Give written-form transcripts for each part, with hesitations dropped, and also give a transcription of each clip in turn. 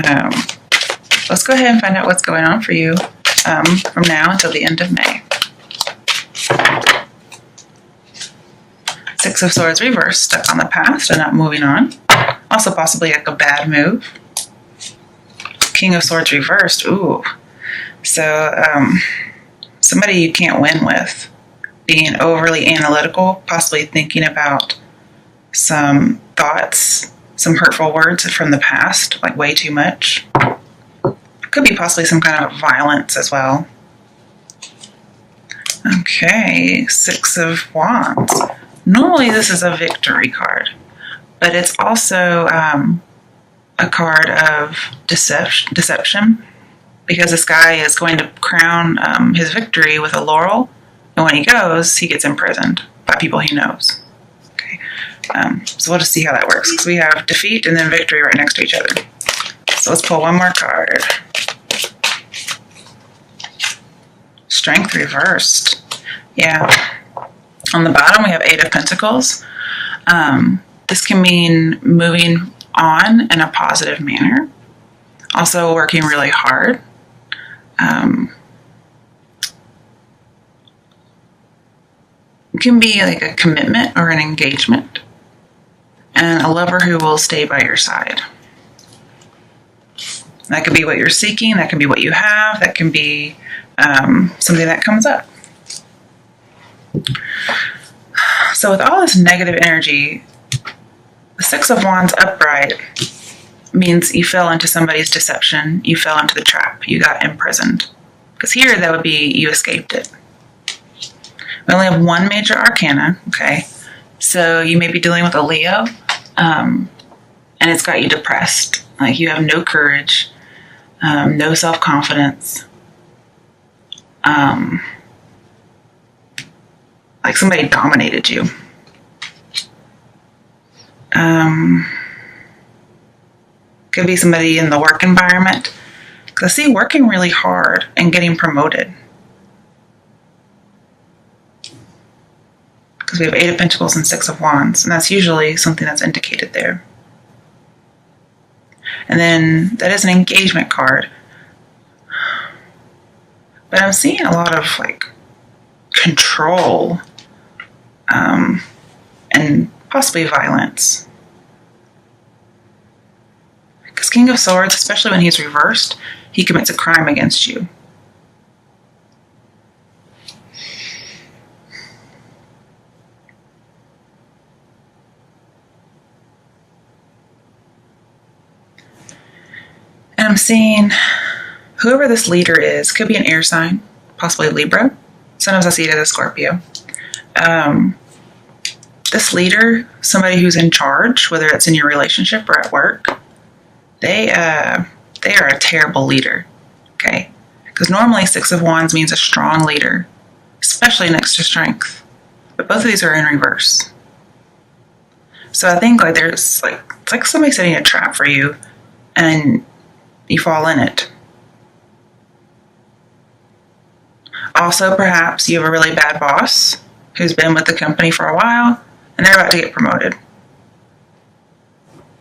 Um, let's go ahead and find out what's going on for you from now until the end of May. Six of Swords reversed, stuck on the past and not moving on. Also possibly like a bad move. King of Swords reversed. Ooh. So somebody you can't win with. Being overly analytical, possibly thinking about some thoughts, some hurtful words from the past, like way too much. Could be possibly some kind of violence as well. Okay, Six of Wands. Normally this is a victory card, but it's also a card of deception, because this guy is going to crown his victory with a laurel, and when he goes, he gets imprisoned by people he knows. Okay, so we'll just see how that works, because we have defeat and then victory right next to each other. So let's pull one more card. Strength reversed. Yeah. On the bottom, we have Eight of Pentacles. This can mean moving on in a positive manner. Also working really hard. It can be like a commitment or an engagement. And a lover who will stay by your side. That could be what you're seeking. That can be what you have. That can be something that comes up. So with all this negative energy, the Six of Wands upright means you fell into somebody's deception. You fell into the trap. You got imprisoned. Because here, that would be you escaped it. We only have one major arcana, okay? So you may be dealing with a Leo, and it's got you depressed. Like you have no courage, no self-confidence. Like somebody dominated you. Could be somebody in the work environment. Because I see working really hard and getting promoted. Because we have Eight of Pentacles and Six of Wands. And that's usually something that's indicated there. And then that is an engagement card. But I'm seeing a lot of like control and possibly violence. Because King of Swords, especially when he's reversed, he commits a crime against you. And I'm seeing whoever this leader is, could be an air sign, possibly Libra. Sometimes I see it as a Scorpio. This leader, somebody who's in charge, whether it's in your relationship or at work, they are a terrible leader, okay? Because normally Six of Wands means a strong leader, especially next to Strength. But both of these are in reverse. So I think like there's like, it's like somebody setting a trap for you and you fall in it. Also, perhaps you have a really bad boss who's been with the company for a while and they're about to get promoted.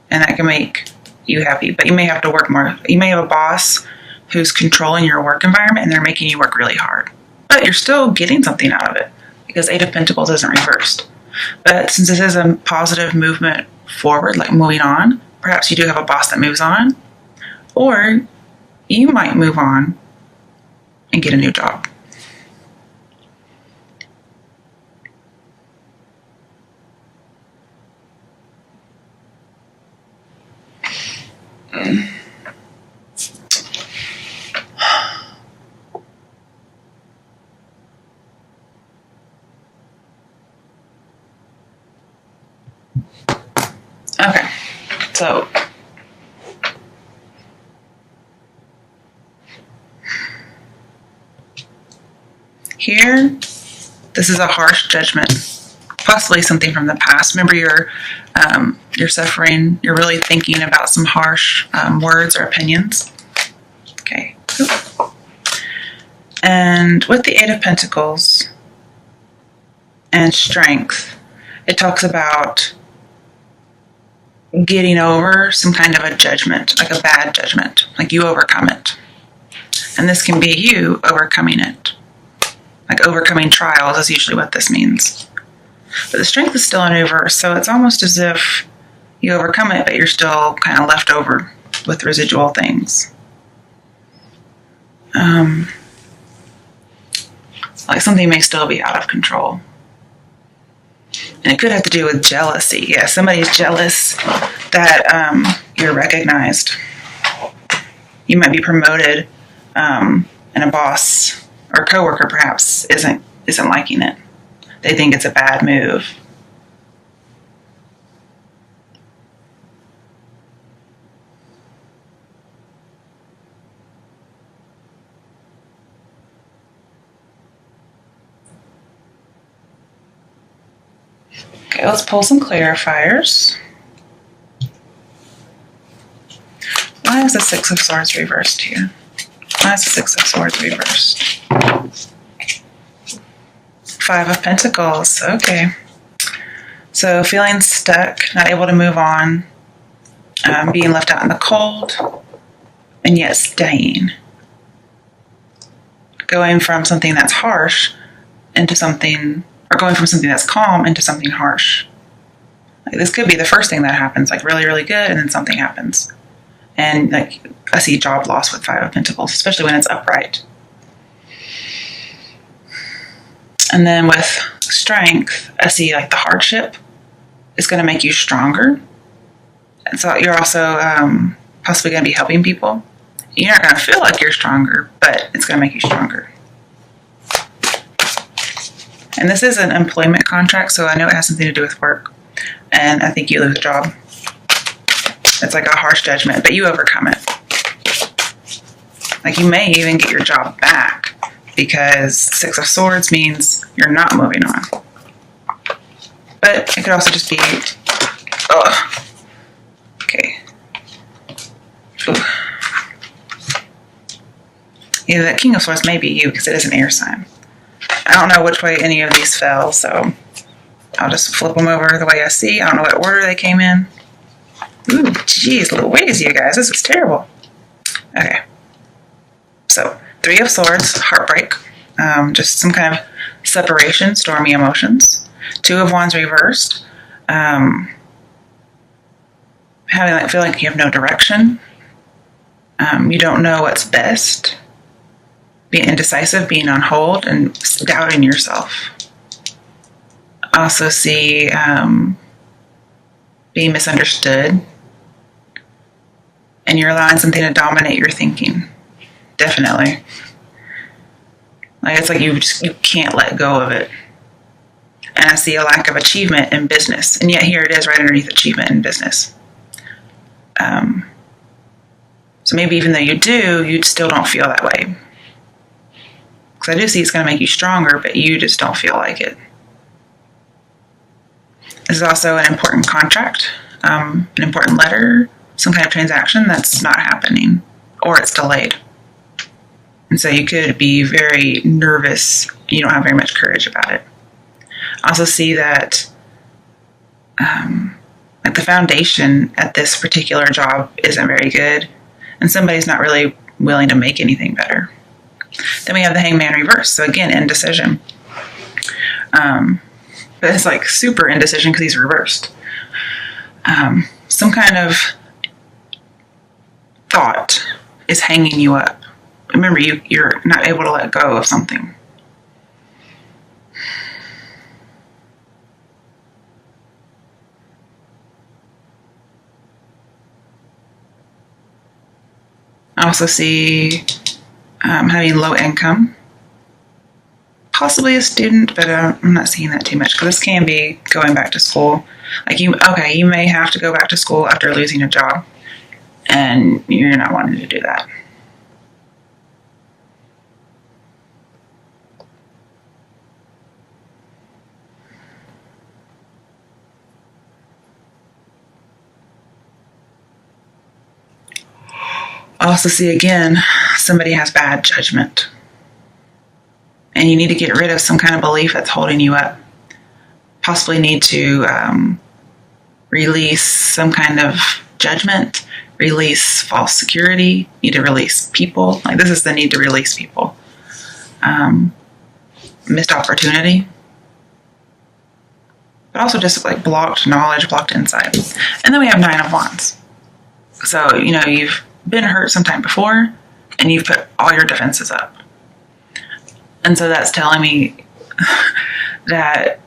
And that can make you happy, but you may have to work more. You may have a boss who's controlling your work environment and they're making you work really hard. But you're still getting something out of it because Eight of Pentacles isn't reversed. But since this is a positive movement forward, like moving on, perhaps you do have a boss that moves on, or you might move on and get a new job. Okay, so here, this is a harsh judgment, possibly something from the past. Remember, you're suffering. You're really thinking about some harsh words or opinions. Okay. And with the Eight of Pentacles and Strength, it talks about getting over some kind of a judgment, like a bad judgment, like you overcome it. And this can be you overcoming it. Like overcoming trials is usually what this means. But the strength is still in reverse, so it's almost as if you overcome it, but you're still kind of left over with residual things. Like something may still be out of control. And it could have to do with jealousy. Yeah, somebody's jealous that you're recognized. You might be promoted, and a boss or coworker perhaps isn't liking it. They think it's a bad move. Okay, let's pull some clarifiers. Why is the Six of Swords reversed here? Why is the Six of Swords reversed? Five of Pentacles. Okay. So feeling stuck, not able to move on, being left out in the cold, and yet staying. Going from something that's harsh into something, or going from something that's calm into something harsh. Like this could be the first thing that happens, like really, really good, and then something happens. And like I see job loss with Five of Pentacles, especially when it's upright. And then with Strength, I see like the hardship is going to make you stronger. And so you're also possibly going to be helping people. You're not going to feel like you're stronger, but it's going to make you stronger. And this is an employment contract, so I know it has something to do with work. And I think you lose a job. It's like a harsh judgment, but you overcome it. Like you may even get your job back because Six of Swords means you're not moving on. But it could also just be, okay. Ooh. Yeah, the King of Swords may be you because it is an air sign. I don't know which way any of these fell, so I'll just flip them over the way I see. I don't know what order they came in. Ooh, geez, Louise, you guys, this is terrible. Okay. So, Three of Swords, heartbreak, just some kind of separation, stormy emotions. Two of Wands reversed, having like feel like you have no direction. You don't know what's best. Being indecisive, being on hold, and doubting yourself. I also see being misunderstood, and you're allowing something to dominate your thinking. Definitely. Like it's like you can't let go of it. And I see a lack of achievement in business, and yet here it is right underneath achievement in business. So maybe even though you do, you still don't feel that way. Because I do see it's going to make you stronger, but you just don't feel like it. This is also an important contract, an important letter, some kind of transaction that's not happening, or it's delayed. And so you could be very nervous. You don't have very much courage about it. I also see that like the foundation at this particular job isn't very good, and somebody's not really willing to make anything better. Then we have the Hangman reverse. So again, indecision. But it's like super indecision because he's reversed. Some kind of thought is hanging you up. Remember, you're not able to let go of something. I also see having low income. Possibly a student, but I'm not seeing that too much because this can be going back to school. Like you may have to go back to school after losing a job, and you're not wanting to do that. I also see again, somebody has bad judgment. And you need to get rid of some kind of belief that's holding you up. Possibly need to release some kind of judgment, release false security, need to release people. Like this is the need to release people. Missed opportunity. But also just like blocked knowledge, blocked insight. And then we have 9 of Wands. So, you've been hurt sometime before and you've put all your defenses up. And so that's telling me that,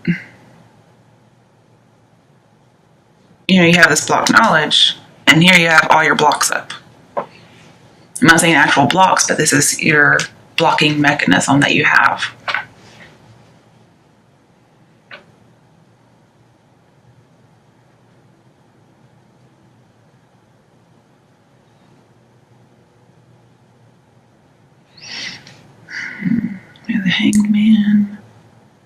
you have this blocked knowledge and here you have all your blocks up. I'm not saying actual blocks, but this is your blocking mechanism that you have. The Hanged Man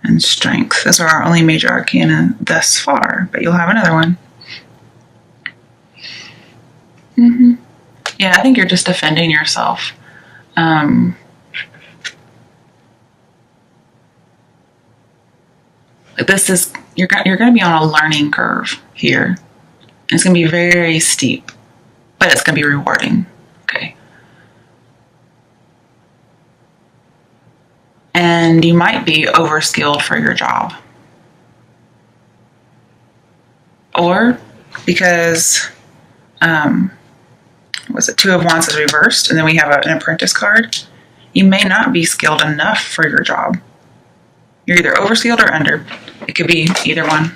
and Strength. Those are our only major arcana thus far, but you'll have another one. Yeah, I think you're just defending yourself. This is you're going to be on a learning curve here. And it's going to be very steep, but it's going to be rewarding. Okay. And you might be overskilled for your job. Or because, was it 2 of Wands is reversed, and then we have an apprentice card. You may not be skilled enough for your job. You're either overskilled or under. It could be either one.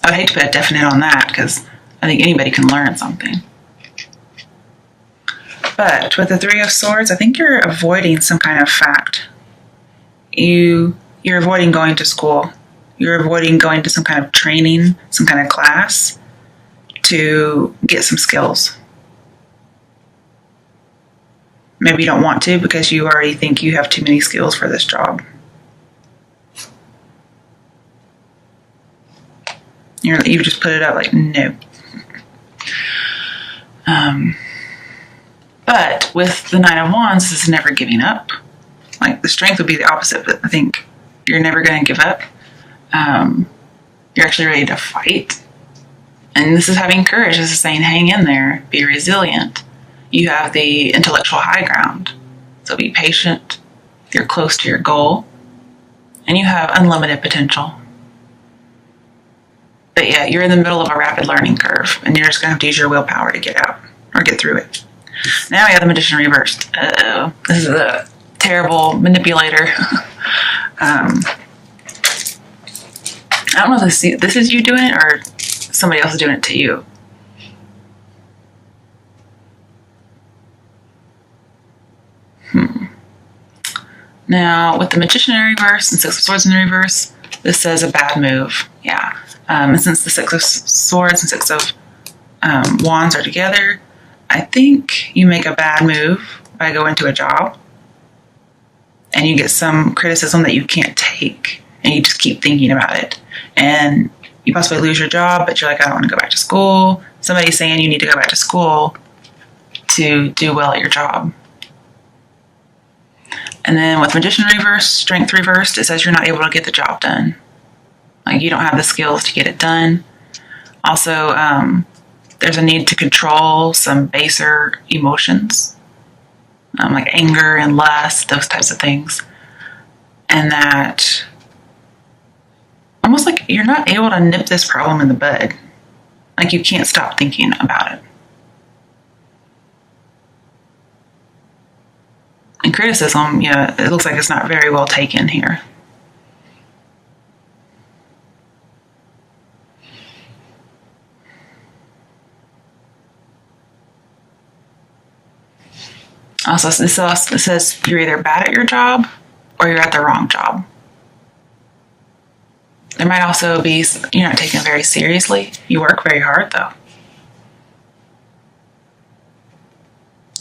I would hate to put a definite on that because I think anybody can learn something. But with the 3 of Swords, I think you're avoiding some kind of fact. You're avoiding going to school. You're avoiding going to some kind of training, some kind of class to get some skills. Maybe you don't want to because you already think you have too many skills for this job. You just put it up like, no. But with the 9 of Wands, this is never giving up. Like the Strength would be the opposite, but I think you're never going to give up. You're actually ready to fight. And this is having courage. This is saying, hang in there, be resilient. You have the intellectual high ground. So be patient. You're close to your goal. And you have unlimited potential. But yeah, you're in the middle of a rapid learning curve. And you're just going to have to use your willpower to get out or get through it. Now we have the Magician reversed. Uh-oh. This is a terrible manipulator. I don't know if this is you doing it or somebody else is doing it to you. Now, with the Magician in reverse and 6 of Swords in the reverse, this says a bad move. Yeah. And since the 6 of Swords and 6 of Wands are together, I think you make a bad move by going to a job and you get some criticism that you can't take and you just keep thinking about it. And you possibly lose your job, but you're like, I don't want to go back to school. Somebody's saying you need to go back to school to do well at your job. And then with Magician reversed, Strength reversed, it says you're not able to get the job done. Like you don't have the skills to get it done. Also, there's a need to control some baser emotions, like anger and lust, those types of things. And that almost like you're not able to nip this problem in the bud. Like you can't stop thinking about it. And criticism, yeah, it looks like it's not very well taken here. Also, it says you're either bad at your job or you're at the wrong job. There might also be, you're not taking it very seriously. You work very hard, though.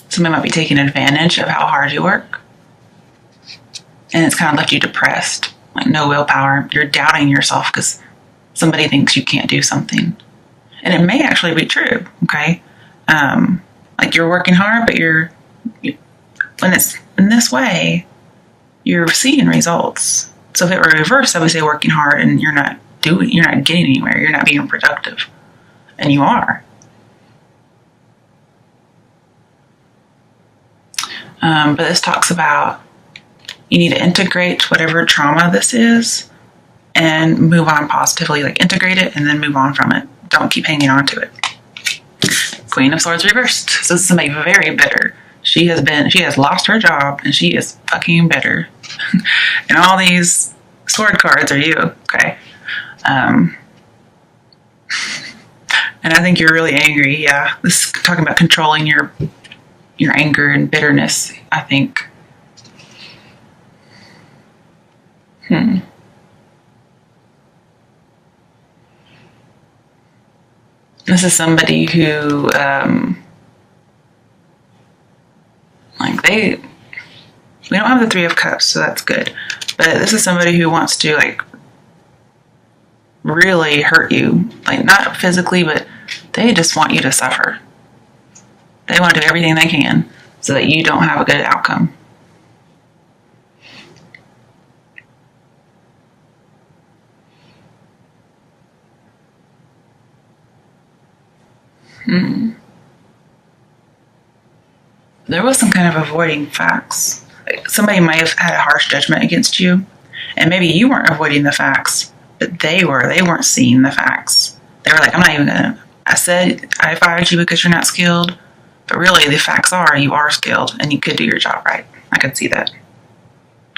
Somebody might be taking advantage of how hard you work. And it's kind of left you depressed, like no willpower. You're doubting yourself because somebody thinks you can't do something. And it may actually be true, okay? Like you're working hard, but when it's in this way, you're seeing results. So if it were reversed, I would say working hard and you're not you're not getting anywhere. You're not being productive. And you are. But this talks about you need to integrate whatever trauma this is and move on positively. Like integrate it and then move on from it. Don't keep hanging on to it. Queen of Swords reversed. So this is somebody very bitter. She has lost her job and she is fucking bitter. And all these sword cards are you. Okay. And I think you're really angry. Yeah. This is talking about controlling your anger and bitterness, I think. This is somebody who, we don't have the Three of Cups, so that's good. But this is somebody who wants to, like, really hurt you. Like, not physically, but they just want you to suffer. They want to do everything they can so that you don't have a good outcome. There was some kind of avoiding facts. Somebody might have had a harsh judgment against you, and maybe you weren't avoiding the facts, but they were. They weren't seeing the facts. They were like, I'm not even gonna. I said I fired you because you're not skilled, but really the facts are you are skilled and you could do your job right. I could see that.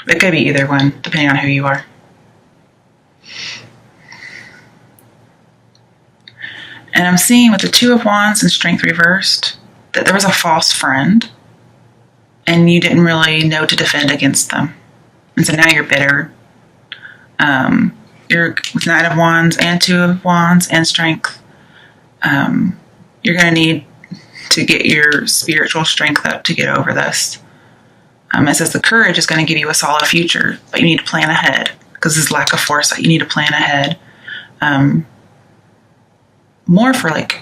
It could be either one, depending on who you are. And I'm seeing with the Two of Wands and Strength reversed that there was a false friend and you didn't really know to defend against them. And so now you're bitter. You're with Knight of Wands and Two of Wands and Strength. You're going to need to get your spiritual strength up to get over this. It says the courage is going to give you a solid future, but you need to plan ahead because there's lack of foresight. You need to plan ahead. More for like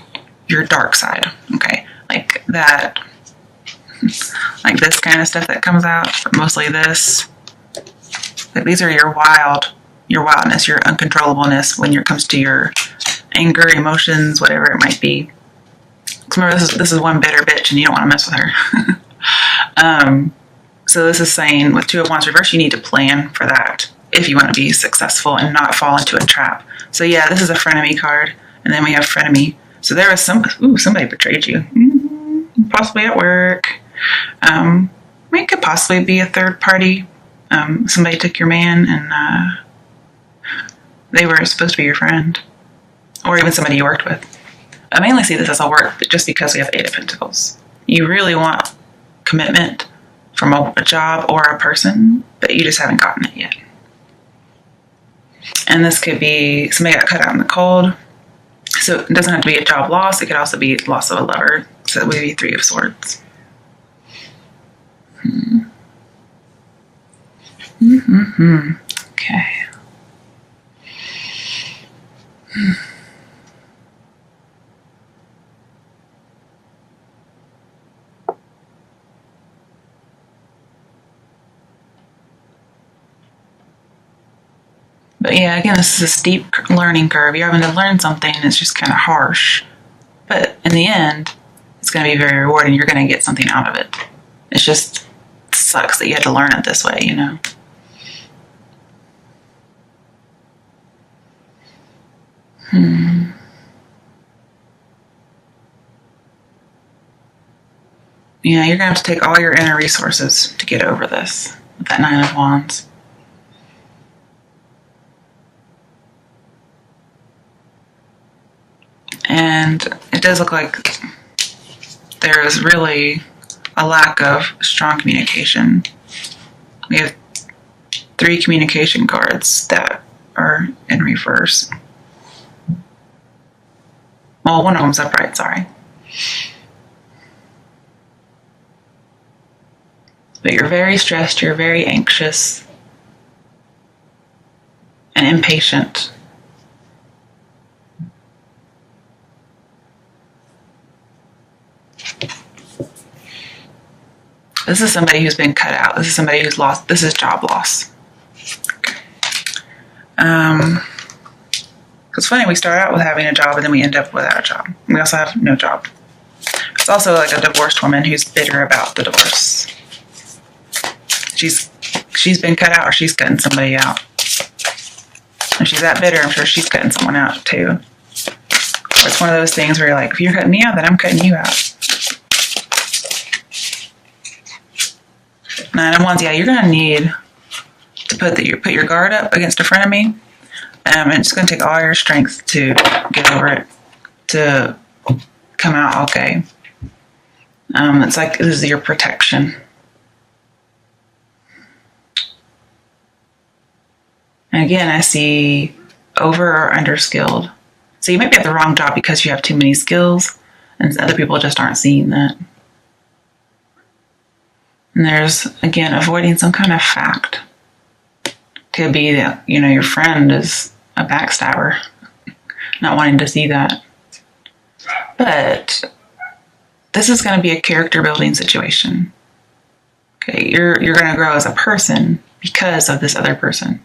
your dark side, okay? Like that, like this kind of stuff that comes out, but mostly this. Like these are your wildness, your uncontrollableness when it comes to your anger, emotions, whatever it might be. Remember, this is one bitter bitch, and you don't want to mess with her. So this is saying with Two of Wands reverse, you need to plan for that if you want to be successful and not fall into a trap. So yeah, this is a frenemy card, and then we have frenemy. So there was somebody betrayed you, possibly at work. It could possibly be a third party. Somebody took your man, and they were supposed to be your friend, or even somebody you worked with. I mainly see this as a work, but just because we have Eight of Pentacles. You really want commitment from a job or a person, but you just haven't gotten it yet. And this could be somebody got cut out in the cold. So it doesn't have to be a job loss. It could also be loss of a lover. So it would be Three of Swords. Okay. But yeah, again, this is a steep learning curve. You're having to learn something that's just kind of harsh. But in the end, it's going to be very rewarding. You're going to get something out of it. It just sucks that you had to learn it this way, you know? Yeah, you're going to have to take all your inner resources to get over this with that Nine of Wands. And it does look like there is really a lack of strong communication. We have 3 communication cards that are in reverse. Well, one of them's upright, sorry. But you're very stressed, you're very anxious and impatient. This is somebody who's been cut out. This is somebody who's lost. This is job loss. Okay. It's funny, we start out with having a job and then we end up without a job. We also have no job. It's also like a divorced woman who's bitter about the divorce. She's been cut out, or she's cutting somebody out. If she's that bitter, I'm sure she's cutting someone out too. It's one of those things where you're like, if you're cutting me out, then I'm cutting you out. 9 of Wands, yeah, you're gonna need to put your guard up against a frenemy. And it's gonna take all your strength to get over it, to come out okay. It's like this is your protection. And again, I see over or under skilled. So you might be at the wrong job because you have too many skills, and other people just aren't seeing that. And there's, again, avoiding some kind of fact. Could be that, your friend is a backstabber, not wanting to see that. But this is going to be a character building situation. Okay, you're going to grow as a person because of this other person.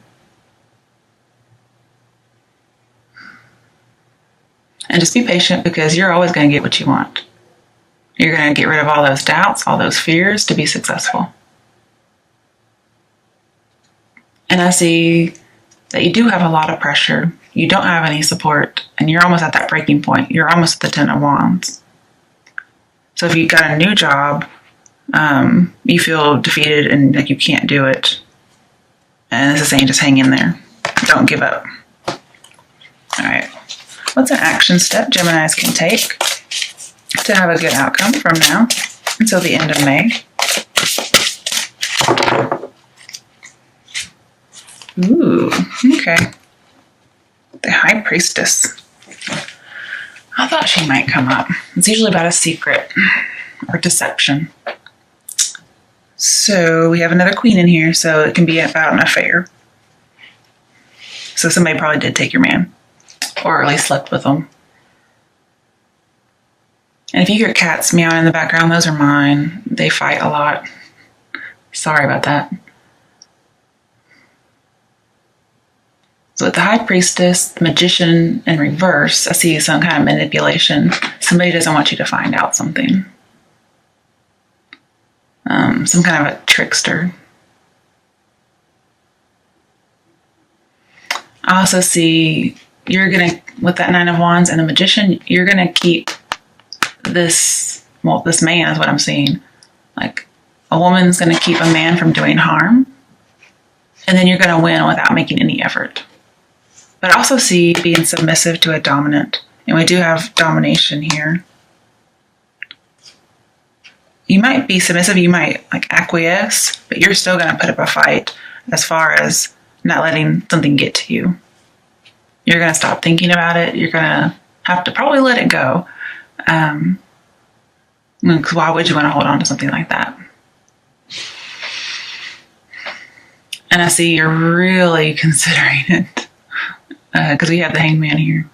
And just be patient, because you're always going to get what you want. You're going to get rid of all those doubts, all those fears to be successful. And I see that you do have a lot of pressure. You don't have any support, and you're almost at that breaking point. You're almost at the 10 of Wands. So if you got a new job, you feel defeated and like you can't do it. And this is saying just hang in there. Don't give up. All right. What's an action step Geminis can take to have a good outcome from now until the end of May? Ooh, okay. The High Priestess. I thought she might come up. It's usually about a secret or deception. So we have another Queen in here, so it can be about an affair. So somebody probably did take your man, or at least slept with them. And if you hear cats meowing in the background, those are mine. They fight a lot. Sorry about that. So with the High Priestess, the Magician in reverse, I see some kind of manipulation. Somebody doesn't want you to find out something. Some kind of a trickster. I also see you're going to, with that 9 of Wands and the Magician, you're going to keep this man is what I'm seeing. Like, a woman's going to keep a man from doing harm, and then you're going to win without making any effort. But I also see being submissive to a dominant, and we do have domination here. You might be submissive, you might acquiesce, but you're still going to put up a fight as far as not letting something get to you. You're going to stop thinking about it. You're going to have to probably let it go. Because why would you want to hold on to something like that? And I see you're really considering it, because we have the Hangman here.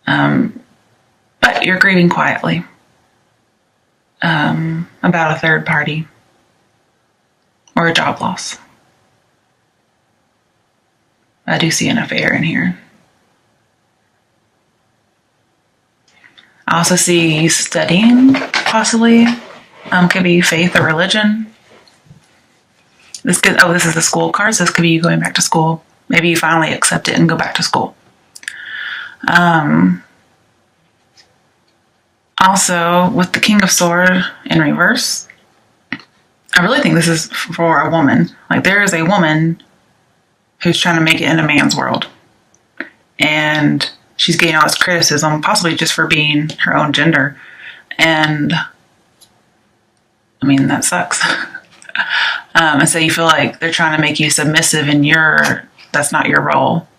But you're grieving quietly about a third party or a job loss. I do see an affair in here. I also see studying, possibly. Could be faith or religion. This is the school cards. This could be you going back to school. Maybe you finally accept it and go back to school. Also, with the King of Swords in reverse, I really think this is for a woman. Like, there is a woman who's trying to make it in a man's world. And she's getting all this criticism, possibly just for being her own gender. And, I mean, that sucks. And so you feel like they're trying to make you submissive, and that's not your role.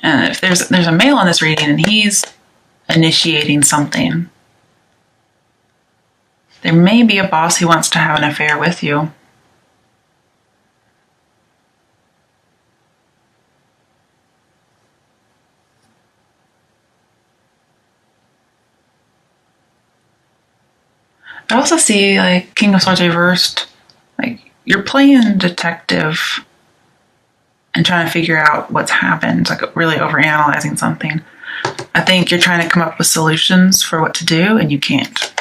And if there's a male in this reading and he's initiating something, there may be a boss who wants to have an affair with you. I also see, like, King of Swords reversed. Like, you're playing detective and trying to figure out what's happened, like really overanalyzing something. I think you're trying to come up with solutions for what to do, and you can't.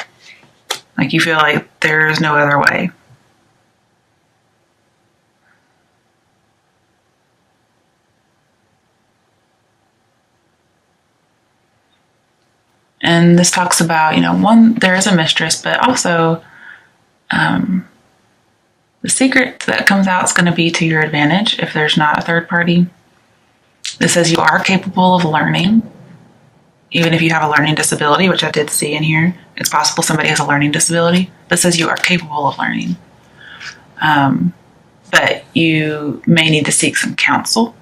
Like, you feel like there's no other way. And this talks about, one, there is a mistress, but also the secret that comes out is going to be to your advantage if there's not a third party. This says you are capable of learning, even if you have a learning disability, which I did see in here. It's possible somebody has a learning disability. This says you are capable of learning. But you may need to seek some counsel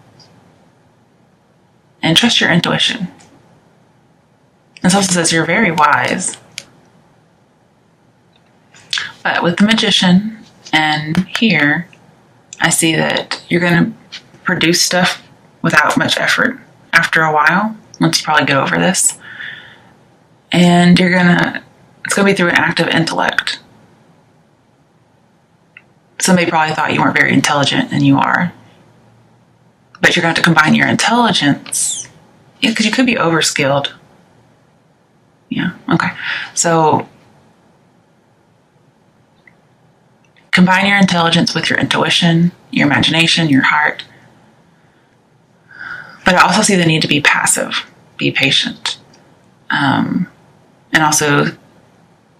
and trust your intuition. This also says you're very wise. But with the magician, and here, I see that you're going to produce stuff without much effort after a while, once you probably get over this. And it's going to be through an act of intellect. Somebody probably thought you weren't very intelligent, and you are. But you're going to have to combine your intelligence, because you could be overskilled. Yeah, okay. So, combine your intelligence with your intuition, your imagination, your heart. But I also see the need to be passive, be patient, and also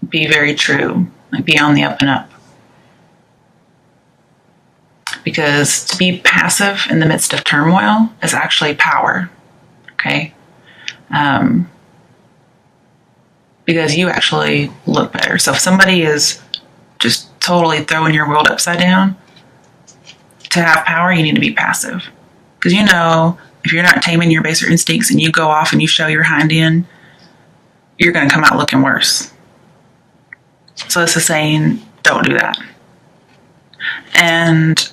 be very true, like be on the up and up. Because to be passive in the midst of turmoil is actually power, okay? Because you actually look better. So if somebody is just totally throwing your world upside down, to have power, you need to be passive. Because if you're not taming your baser instincts and you go off and you show your hind end, you're going to come out looking worse. So this is saying, don't do that. And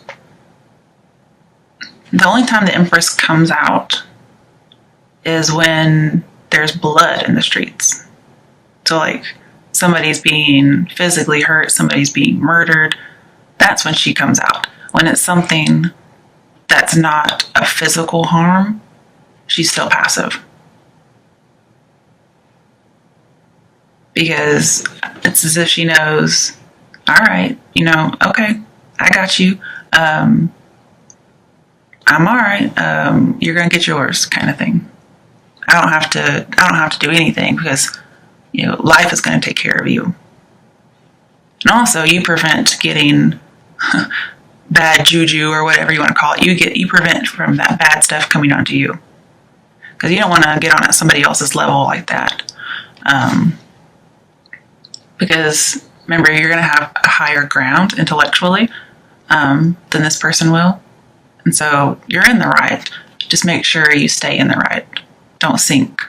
the only time the Empress comes out is when there's blood in the streets. So like somebody's being physically hurt, somebody's being murdered. That's when she comes out. When it's something that's not a physical harm, she's still passive. Because it's as if she knows, all right, okay, I got you. I'm all right. You're going to get yours, kind of thing. I don't have to do anything, because life is going to take care of you. And also, you prevent getting bad juju, or whatever you want to call it. You prevent from that bad stuff coming onto you, because you don't want to get on at somebody else's level like that. Because remember, you're going to have a higher ground intellectually than this person will, and so you're in the right. Just make sure you stay in the right. Don't sink.